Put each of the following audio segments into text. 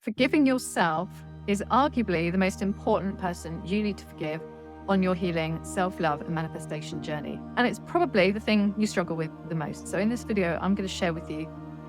Forgiving yourself is arguably the most important person you need to forgive on your healing, self-love and manifestation journey. And it's probably the thing you struggle with the most. So in this video, I'm going to share with you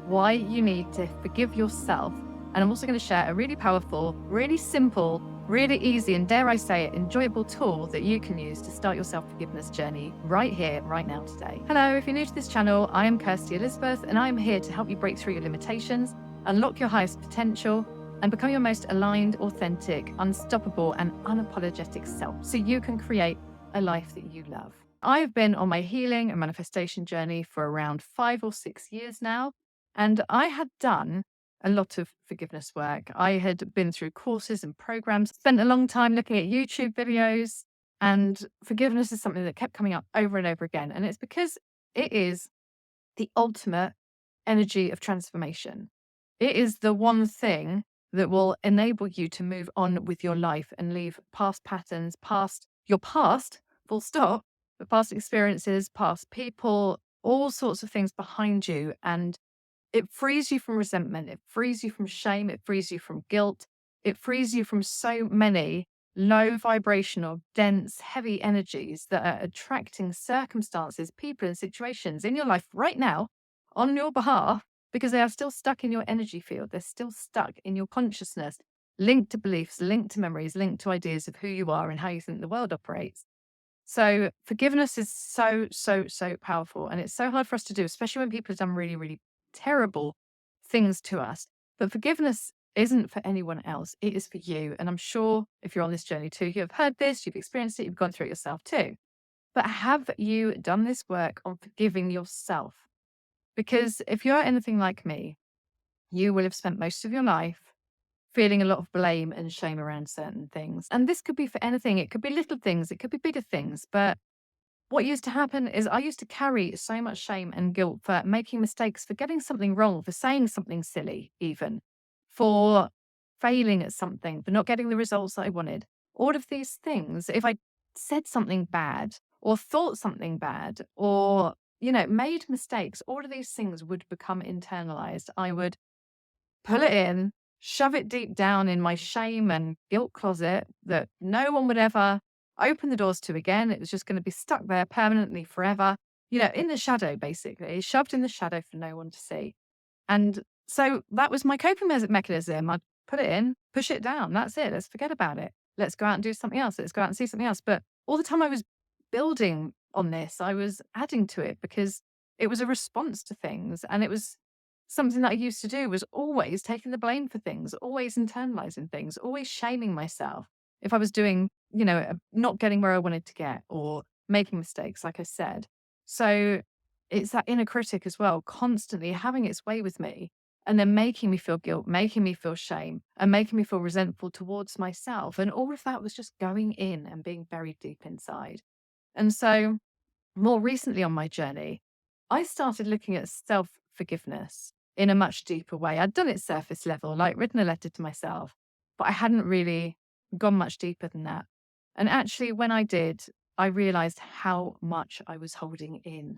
why you need to forgive yourself. And I'm also going to share a really powerful, really simple, really easy, and dare I say it, enjoyable tool that you can use to start your self-forgiveness journey right here, right now, today. Hello, if you're new to this channel, I am Kirsty Elizabeth, and I'm here to help you break through your limitations, unlock your highest potential, and become your most aligned, authentic, unstoppable, and unapologetic self so you can create a life that you love. I've been on my healing and manifestation journey for around 5 or 6 years now, and I had done a lot of forgiveness work. I had been through courses and programs, spent a long time looking at YouTube videos, and forgiveness is something that kept coming up over and over again. And it's because it is the ultimate energy of transformation. It is the one thing that will enable you to move on with your life and leave past patterns, past your past, full stop, but past experiences, past people, all sorts of things behind you. And it frees you from resentment. It frees you from shame. It frees you from guilt. It frees you from so many low vibrational, dense, heavy energies that are attracting circumstances, people, and situations in your life right now on your behalf because they are still stuck in your energy field. They're still stuck in your consciousness, linked to beliefs, linked to memories, linked to ideas of who you are and how you think the world operates. So forgiveness is so powerful. And it's so hard for us to do, especially when people have done really, really terrible things to us. But forgiveness isn't for anyone else. It is for you. And I'm sure if you're on this journey too, you have heard this, you've experienced it, you've gone through it yourself too. But have you done this work on forgiving yourself? Because if you're anything like me, you will have spent most of your life feeling a lot of blame and shame around certain things. And this could be for anything. It could be little things, it could be bigger things. But what used to happen is I used to carry so much shame and guilt for making mistakes, for getting something wrong, for saying something silly, even for failing at something, for not getting the results that I wanted. All of these things, if I said something bad or thought something bad or, made mistakes, all of these things would become internalized. I would pull it in, shove it deep down in my shame and guilt closet that no one would ever open the doors to again. It was just going to be stuck there permanently forever, in the shadow, basically, shoved in the shadow for no one to see. And so that was my coping mechanism. I'd put it in, push it down. That's it. Let's forget about it. Let's go out and do something else. Let's go out and see something else. But all the time I was building on this, I was adding to it because it was a response to things. And it was something that I used to do was always taking the blame for things, always internalizing things, always shaming myself if I was doing, not getting where I wanted to get or making mistakes, like I said. So it's that inner critic as well, constantly having its way with me and then making me feel guilt, making me feel shame, and making me feel resentful towards myself. And all of that was just going in and being buried deep inside. And so more recently on my journey, I started looking at self forgiveness in a much deeper way. I'd done it surface level, like written a letter to myself, but I hadn't really gone much deeper than that. And actually, when I did, I realized how much I was holding in.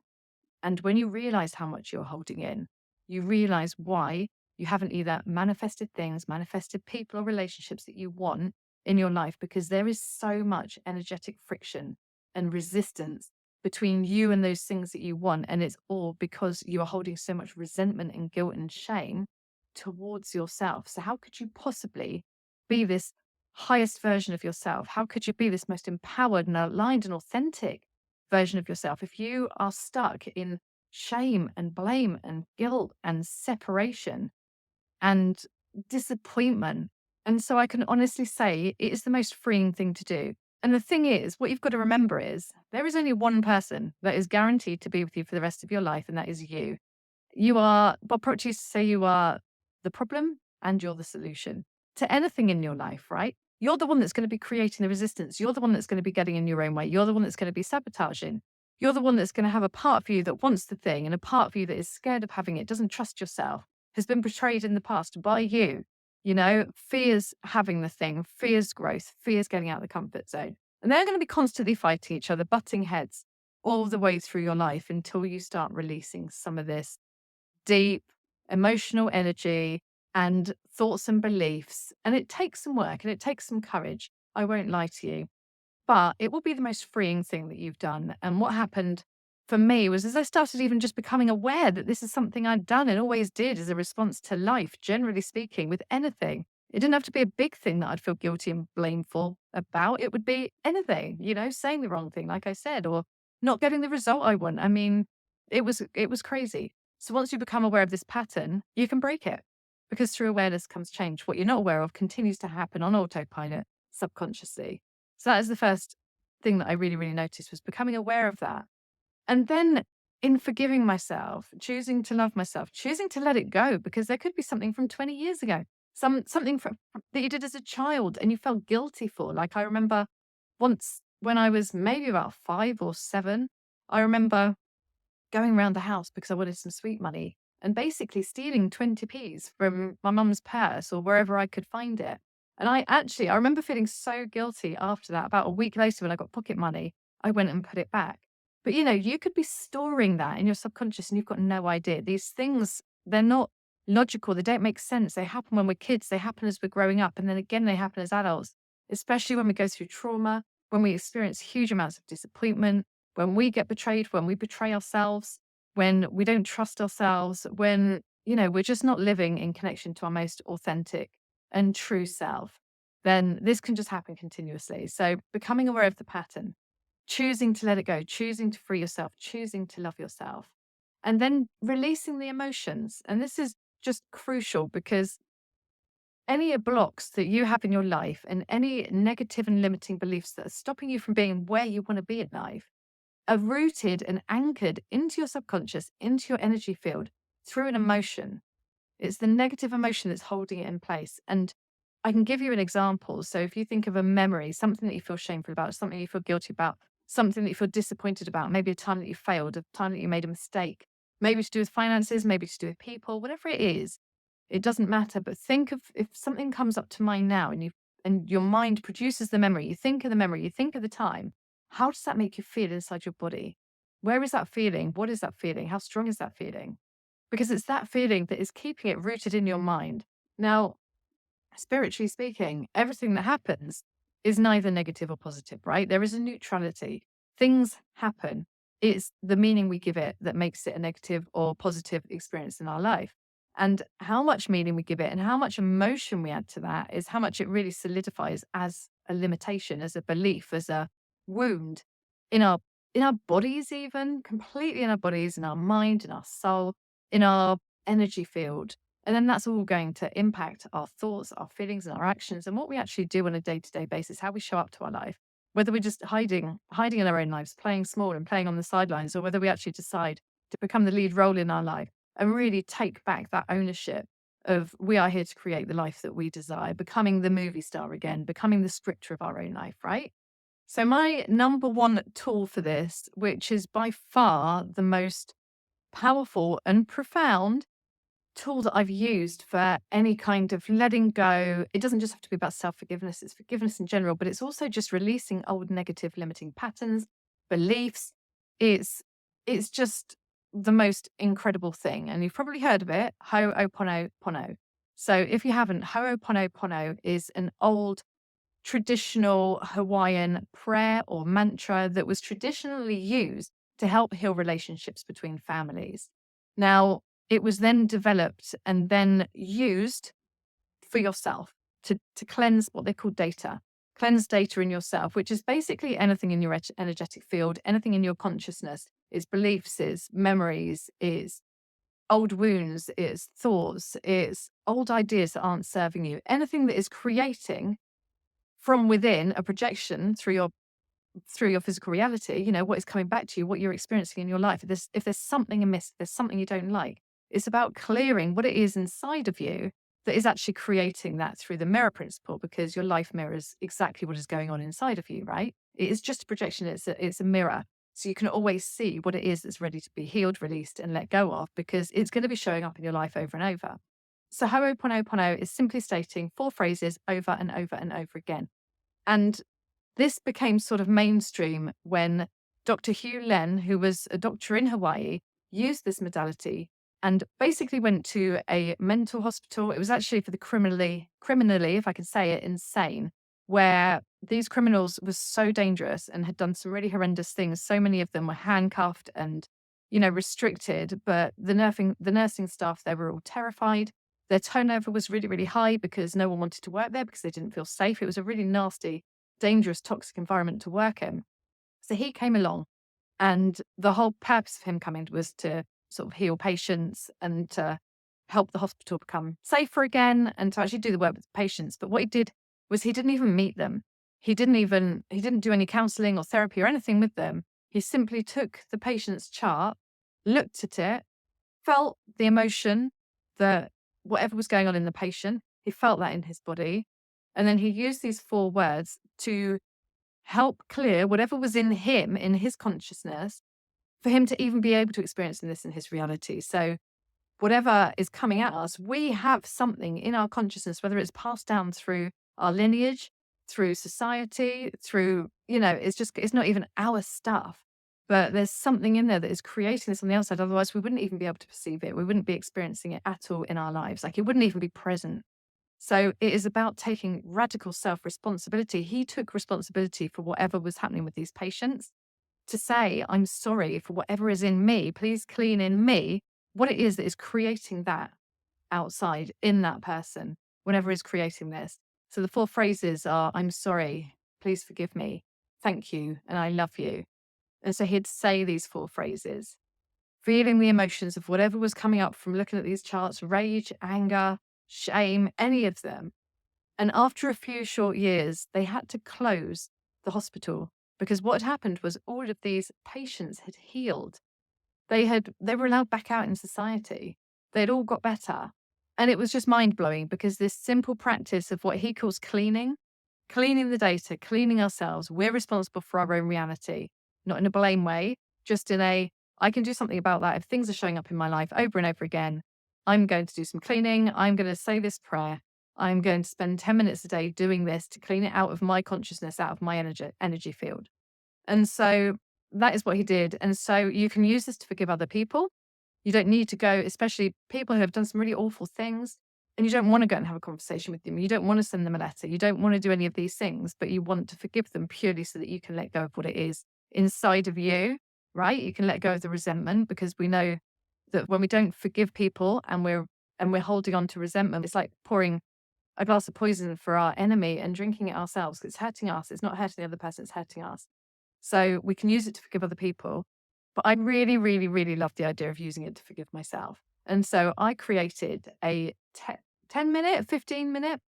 And when you realize how much you're holding in, you realize why you haven't either manifested things, manifested people or relationships that you want in your life, because there is so much energetic friction and resistance between you and those things that you want. And it's all because you are holding so much resentment and guilt and shame towards yourself. So, how could you possibly be this highest version of yourself? How could you be this most empowered and aligned and authentic version of yourself if you are stuck in shame and blame and guilt and separation and disappointment? And so I can honestly say it is the most freeing thing to do. And the thing is, what you've got to remember is there is only one person that is guaranteed to be with you for the rest of your life, and that is you. You are, Bob Proctor used to say, you are the problem and you're the solution to anything in your life, right? You're the one that's going to be creating the resistance. You're the one that's going to be getting in your own way. You're the one that's going to be sabotaging. You're the one that's going to have a part of you that wants the thing and a part of you that is scared of having it, doesn't trust yourself, has been betrayed in the past by you. Fears having the thing, fears growth, fears getting out of the comfort zone. And they're going to be constantly fighting each other, butting heads all the way through your life until you start releasing some of this deep emotional energy and thoughts and beliefs. And it takes some work and it takes some courage. I won't lie to you, but it will be the most freeing thing that you've done. And what happened for me was as I started even just becoming aware that this is something I'd done and always did as a response to life, generally speaking, with anything. It didn't have to be a big thing that I'd feel guilty and blameful about. It would be anything, saying the wrong thing, like I said, or not getting the result I want. I mean, it was crazy. So once you become aware of this pattern, you can break it because through awareness comes change. What you're not aware of continues to happen on autopilot subconsciously. So that is the first thing that I really, really noticed was becoming aware of that. And then in forgiving myself, choosing to love myself, choosing to let it go, because there could be something from 20 years ago, something that you did as a child and you felt guilty for. Like I remember once when I was maybe about 5 or 7, I remember going around the house because I wanted some sweet money and basically stealing 20p's from my mum's purse or wherever I could find it. And I remember feeling so guilty after that. About a week later, when I got pocket money, I went and put it back. But you could be storing that in your subconscious and you've got no idea. These things, they're not logical. They don't make sense. They happen when we're kids. They happen as we're growing up. And then again, they happen as adults, especially when we go through trauma, when we experience huge amounts of disappointment, when we get betrayed, when we betray ourselves, when we don't trust ourselves, when, we're just not living in connection to our most authentic and true self, then this can just happen continuously. So becoming aware of the pattern, choosing to let it go, choosing to free yourself, choosing to love yourself, and then releasing the emotions. And this is just crucial because any blocks that you have in your life and any negative and limiting beliefs that are stopping you from being where you want to be in life are rooted and anchored into your subconscious, into your energy field through an emotion. It's the negative emotion that's holding it in place. And I can give you an example. So if you think of a memory, something that you feel shameful about, something you feel guilty about, something that you feel disappointed about, maybe a time that you failed, a time that you made a mistake, maybe to do with finances, maybe to do with people, whatever it is, it doesn't matter. But think of if something comes up to mind now and your mind produces the memory, you think of the memory, you think of the time, how does that make you feel inside your body? Where is that feeling? What is that feeling? How strong is that feeling? Because it's that feeling that is keeping it rooted in your mind. Now, spiritually speaking, everything that happens is neither negative or positive, right? There is a neutrality. Things happen. It's the meaning we give it that makes it a negative or positive experience in our life. And how much meaning we give it and how much emotion we add to that is how much it really solidifies as a limitation, as a belief, as a wound in our bodies, even completely in our bodies, in our mind, in our soul, in our energy field. And then that's all going to impact our thoughts, our feelings, and our actions, and what we actually do on a day-to-day basis, how we show up to our life, whether we're just hiding in our own lives, playing small and playing on the sidelines, or whether we actually decide to become the lead role in our life and really take back that ownership of we are here to create the life that we desire, becoming the movie star again, becoming the scripter of our own life, right? So my number one tool for this, which is by far the most powerful and profound tool that I've used for any kind of letting go. It doesn't just have to be about self-forgiveness, it's forgiveness in general, but it's also just releasing old negative limiting patterns, beliefs. It's just the most incredible thing. And you've probably heard of it, Ho'oponopono. So if you haven't, Ho'oponopono is an old traditional Hawaiian prayer or mantra that was traditionally used to help heal relationships between families. Now, it was then developed and then used for yourself to cleanse what they call data, cleanse data in yourself, which is basically anything in your energetic field, anything in your consciousness, is beliefs, is memories, is old wounds, is thoughts, is old ideas that aren't serving you, anything that is creating from within a projection through your physical reality, what is coming back to you, what you're experiencing in your life. If there's something amiss, if there's something you don't like, it's about clearing what it is inside of you that is actually creating that through the mirror principle, because your life mirrors exactly what is going on inside of you, right? It is just a projection. It's a mirror. So you can always see what it is that's ready to be healed, released, and let go of, because it's going to be showing up in your life over and over. So Ho'oponopono is simply stating 4 phrases over and over and over again. And this became sort of mainstream when Dr. Hugh Len, who was a doctor in Hawaii, used this modality and basically went to a mental hospital. It was actually for the criminally, if I can say it, insane, where these criminals were so dangerous and had done some really horrendous things. So many of them were handcuffed and, restricted, but the nursing staff, they were all terrified. Their turnover was really, really high because no one wanted to work there because they didn't feel safe. It was a really nasty, dangerous, toxic environment to work in. So he came along, and the whole purpose of him coming was to sort of heal patients and to help the hospital become safer again and to actually do the work with the patients. But what he did was he didn't even meet them. He didn't do any counseling or therapy or anything with them. He simply took the patient's chart, looked at it, felt the emotion that whatever was going on in the patient, he felt that in his body. And then he used these 4 words to help clear whatever was in him, in his consciousness, for him to even be able to experience this in his reality. So whatever is coming at us, we have something in our consciousness, whether it's passed down through our lineage, through society, through, it's not even our stuff, but there's something in there that is creating this on the outside. Otherwise, we wouldn't even be able to perceive it. We wouldn't be experiencing it at all in our lives. Like, it wouldn't even be present. So it is about taking radical self-responsibility. He took responsibility for whatever was happening with these patients to say, I'm sorry for whatever is in me. Please clean in me what it is that is creating that outside in that person, whatever is creating this. So the 4 phrases are, I'm sorry, please forgive me, thank you, and I love you. And so he'd say these 4 phrases, feeling the emotions of whatever was coming up from looking at these charts, rage, anger, shame, any of them. And after a few short years, they had to close the hospital because what had happened was all of these patients had healed. They were allowed back out in society. They'd all got better. And it was just mind blowing because this simple practice of what he calls cleaning the data, cleaning ourselves, we're responsible for our own reality, not in a blame way, just in a, I can do something about that. If things are showing up in my life over and over again, I'm going to do some cleaning. I'm going to say this prayer. I'm going to spend 10 minutes a day doing this to clean it out of my consciousness, out of my energy field. And so that is what he did. And so you can use this to forgive other people. You don't need to go, especially people who have done some really awful things, and you don't want to go and have a conversation with them. You don't want to send them a letter. You don't want to do any of these things, but you want to forgive them purely so that you can let go of what it is inside of you, right? You can let go of the resentment, because we know that when we don't forgive people and we're holding on to resentment, it's like pouring a glass of poison for our enemy and drinking it ourselves. It's hurting us. It's not hurting the other person, it's hurting us. So we can use it to forgive other people. But I really, really, really love the idea of using it to forgive myself. And so I created a 10-minute, 15-minute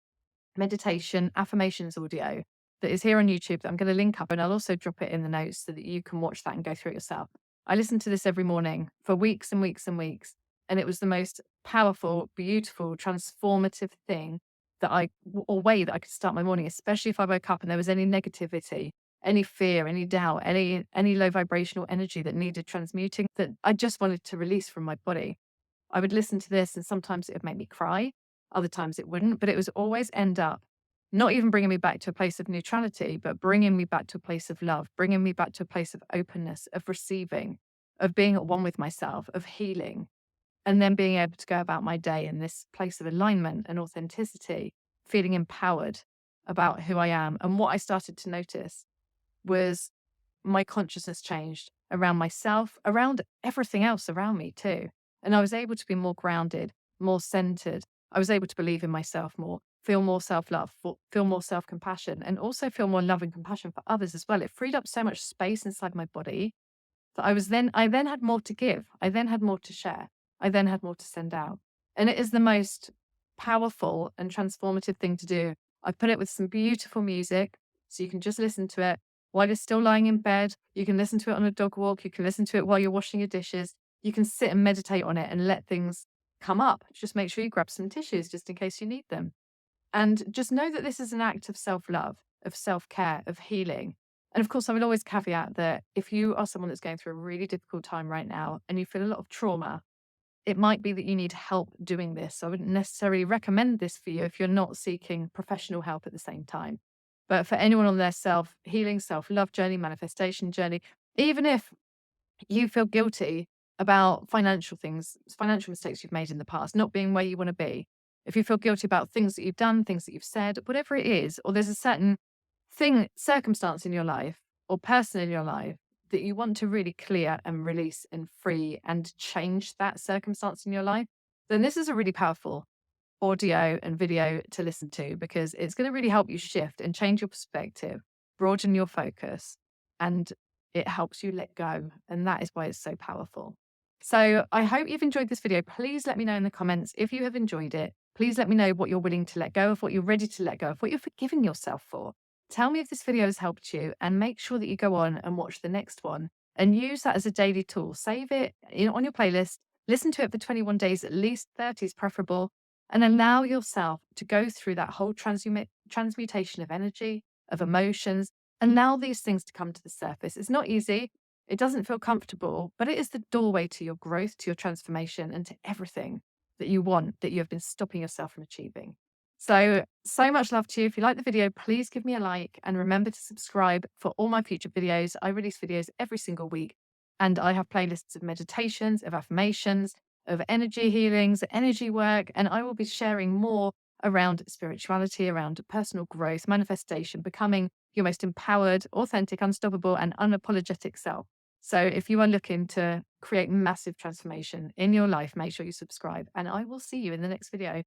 meditation affirmations audio that is here on YouTube that I'm going to link up, and I'll also drop it in the notes so that you can watch that and go through it yourself. I listened to this every morning for weeks and weeks and weeks, and it was the most powerful, beautiful, transformative thing way that I could start my morning, especially if I woke up and there was any negativity, any fear, any doubt, any low vibrational energy that needed transmuting, that I just wanted to release from my body. I would listen to this, and sometimes it would make me cry, other times it wouldn't, but it was always end up not even bringing me back to a place of neutrality, but bringing me back to a place of love, bringing me back to a place of openness, of receiving, of being at one with myself, of healing, and then being able to go about my day in this place of alignment and authenticity, feeling empowered about who I am. And what I started to notice was my consciousness changed around myself, around everything else around me too. And I was able to be more grounded, more centered. I was able to believe in myself more, feel more self-love, feel more self-compassion, and also feel more love and compassion for others as well. It freed up so much space inside my body that I then had more to give. I then had more to share. I then had more to send out. And it is the most powerful and transformative thing to do. I put it with some beautiful music, so you can just listen to it while you're still lying in bed. You can listen to it on a dog walk. You can listen to it while you're washing your dishes. You can sit and meditate on it and let things come up. Just make sure you grab some tissues just in case you need them. And just know that this is an act of self-love, of self-care, of healing. And of course, I would always caveat that if you are someone that's going through a really difficult time right now and you feel a lot of trauma, it might be that you need help doing this. So I wouldn't necessarily recommend this for you if you're not seeking professional help at the same time. But for anyone on their self-healing, self-love journey, manifestation journey, even if you feel guilty about financial things, financial mistakes you've made in the past, not being where you want to be, if you feel guilty about things that you've done, things that you've said, whatever it is, or there's a certain thing, circumstance in your life or person in your life that you want to really clear and release and free and change that circumstance in your life, then this is a really powerful audio and video to listen to, because it's going to really help you shift and change your perspective, broaden your focus, and it helps you let go. And that is why it's so powerful. So I hope you've enjoyed this video. Please let me know in the comments if you have enjoyed it. Please let me know what you're willing to let go of, what you're ready to let go of, what you're forgiving yourself for. Tell me if this video has helped you, and make sure that you go on and watch the next one and use that as a daily tool. Save it on your playlist, listen to it for 21 days, at least 30 is preferable, and allow yourself to go through that whole transmutation of energy, of emotions, and allow these things to come to the surface. It's not easy. It doesn't feel comfortable, but it is the doorway to your growth, to your transformation, and to everything that you want, that you have been stopping yourself from achieving. So much love to you. If you like the video, please give me a like, and remember to subscribe for all my future videos. I release videos every single week, and I have playlists of meditations, of affirmations, of energy healings, energy work, and I will be sharing more around spirituality, around personal growth, manifestation, becoming your most empowered, authentic, unstoppable, and unapologetic self. So if you are looking to create massive transformation in your life, make sure you subscribe, and I will see you in the next video.